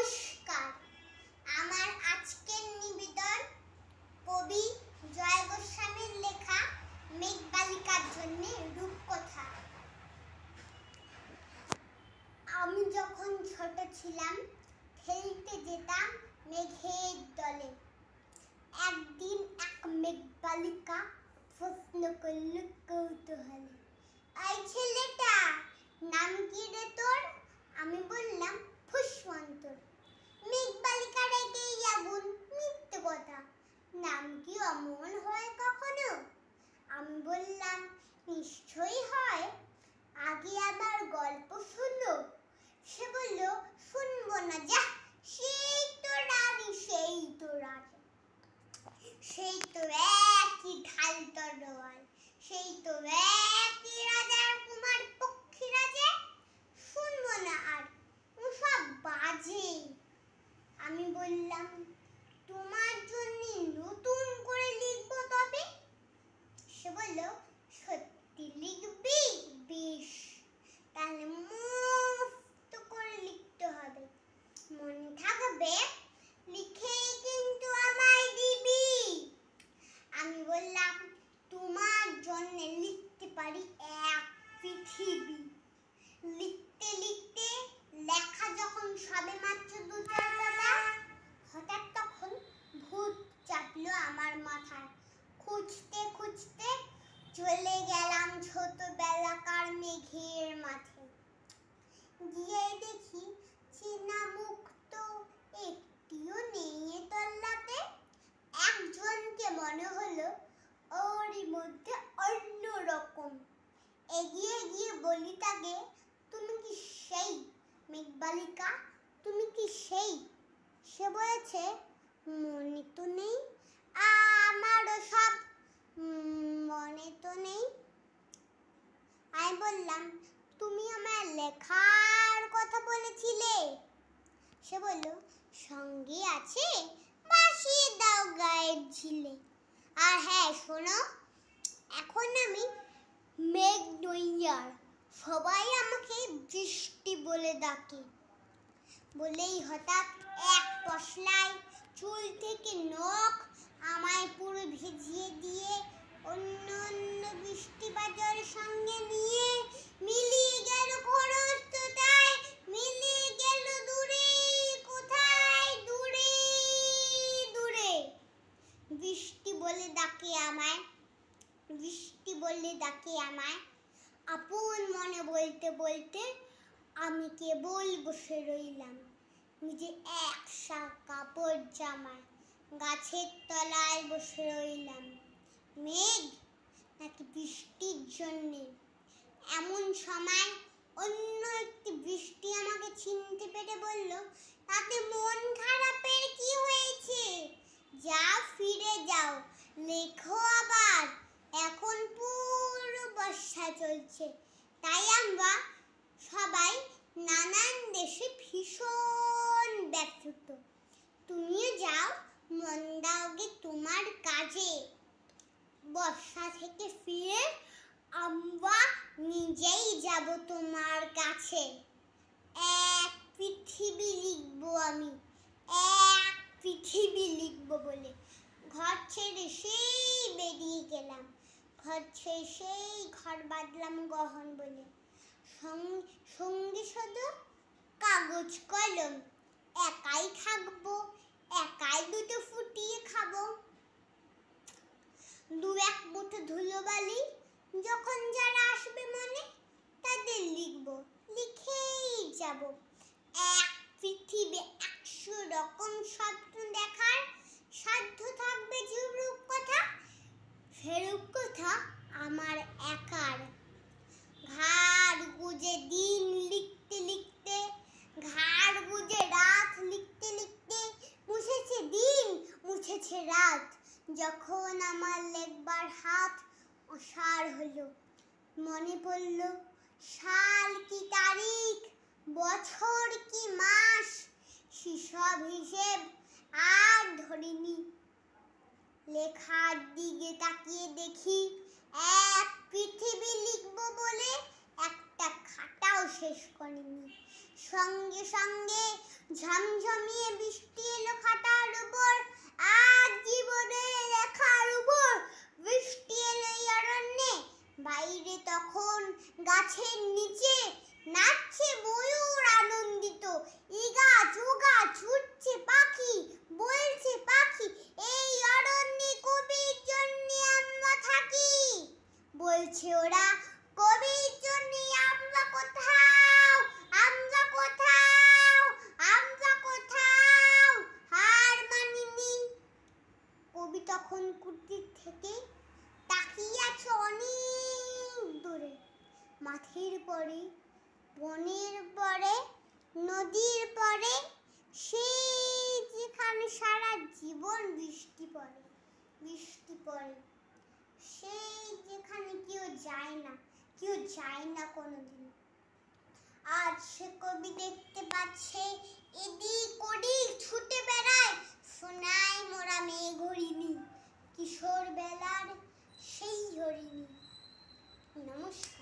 নমস্কার, আমার আজকের নিবেদন কবি জয় গোস্বামীর লেখা মেঘবালিকার জন্য রূপকথা। আমি যখন ছোট ছিলাম খেলতে যেতাম মেঘের দলে। একদিন এক মেঘবালিকা প্রশ্ন করল কৌতূহলে, এই ছেলেটা নাম কি রে তোর? আমি বললাম ফুসমন্তর। মেঘবালিকা রেগে আগুন, মিথ্যে কথা, নাম কি অমন হয় কখনো? আমি বললাম নিশ্চয়ই হয়, আগে আবার গল্প শুনো। সে বলল শুনবো না, যা, সেই তো রানী, সেই তো রাজা, সেই তো একই ঢাল তরোয়াল, সেই তো একই রাজার কুমার পক্ষী রাজা, শুনবো না আর, সব বাজে। আমি বললাম তোমার জন্য নতুন করে লিখবো তবে। সে বলল সত্যি লিখবি? বেশ, তাহলে মস্ত করে লিখতে হবে, মনে থাকবে, লিখেই কিন্তু আমায় দিবি। আমি বললাম তোমার জন্য লিখতে পারি এক পৃথিবী। লিখতে লিখতে লেখা যখন সবে মাত্র ২-৪ পাতা, হঠাৎ তখন ভূত চাপলো আমার মাথায়। খুঁজতে খুঁজতে চলে গেলাম ছোটবেলাকার মেঘের মাঠে। গিয়ে দেখি চেনা মুখ তো একটিও নেই এ তল্লাতে। একজনকে মনে হলো ওরই মধ্যে অন্য রকম। এগিয়ে গিয়ে বলি তাকে, তুমি কি সেই মেঘবালিকা? তুমি কি সেই? সে বলেছে মনে তো নেই, আমারও সব মনে তো নেই। আমি বললাম তুমি আমায় লেখার কথা বলেছিলে। সে বলল সঙ্গে আছে, ভাসিয়ে দাও গায়ের ঝিলে। আর হ্যাঁ শোনো, এখন আমি মেঘ নই আর, সবাই আমাকে বৃষ্টি বলে ডাকে। বলেই হঠাৎ এক পশলায় চুল থেকে নখ আমায় পুরো ভিজিয়ে দিয়ে অন্য অন্য বৃষ্টি বাজার সঙ্গে নিয়ে মিলিয়ে গেল খরস্রোতায়, মিলিয়ে গেল দূরে কোথায়, দূরে দূরে। বৃষ্টি বলে ডাকে আমায়, বৃষ্টি বলে ডাকে আমায়। আপন মনে বলতে বলতে আমি কেবল বসে রইলাম নিজে একশা কাপড় জামায়, গাছের তলায় বসে রইলাম। মেঘ নাকি বৃষ্টির জন্যে? এমন সময় অন্য একটি বৃষ্টি আমাকে চিনতে পেরে বলল, তাতে মন খারাপের কি হয়েছে? যাও ফিরে যাও, লেখো আবার, এখন পুরো বর্ষা চলছে, তাই আমরা সবাই নানান দেশে ভীষণ ব্যস্ত। তুমিও যাও, মন দাও গে তোমার কাজে। বর্ষা থেকে ফিরে আমরা নিজেই যাব তোমার কাছে। এক পৃথিবী লিখবো আমি, এক পৃথিবী লিখবো বলে ঘর ছেড়ে সেই বেরিয়ে গেলাম। ঘর ছেড়ে সেই ঘর বাঁধলাম গহন বলে। সঙ্গে শুধু কাগজ কলম, একাই থাকবো, একাই দুটো ফুটিয়ে খাবো। ২-১ মুঠো ধুলোবালি, যখন যারা আসবে মনে তাদের লিখবো, লিখেই যাব। এক পৃথিবী ১০০ রকম স্বপ্ন দেখার সাধ্য থাকবে যে রূপকথা, সে রূপকথা আমার একার। ঘাড় গুজে দিন লিখতে লিখতে, ঘাড় গুজে রাত লিখতে লিখতে, মুছেছে দিন, মুছেছে রাত। যখন আমার লেখবার হাত অসাড় হলো, মনে পড়ল সাল কি তারিখ, বছর কি মাস, সেসব হিসেব আর ধরিনি। লেখার দিকে তাকিয়ে দেখি এক পৃথিবী লিখবো বলে একটা খাতাও শেষ করিনি। সঙ্গে সঙ্গে ঝমঝম মাঠের পরে, বনের পরে, নদীর পরে, সেই যেখানে সারা জীবন বৃষ্টি পড়ে, সেই যেখানে কেউ যায় না কোনোদিন। আজ সে কবি দেখতে পাচ্ছে এদিক ওদিক ছুটে বেড়ায় সোনায় মোরা মেঘ হরিণী, কিশোর বেলার সেই হরিণী। নমস্কার।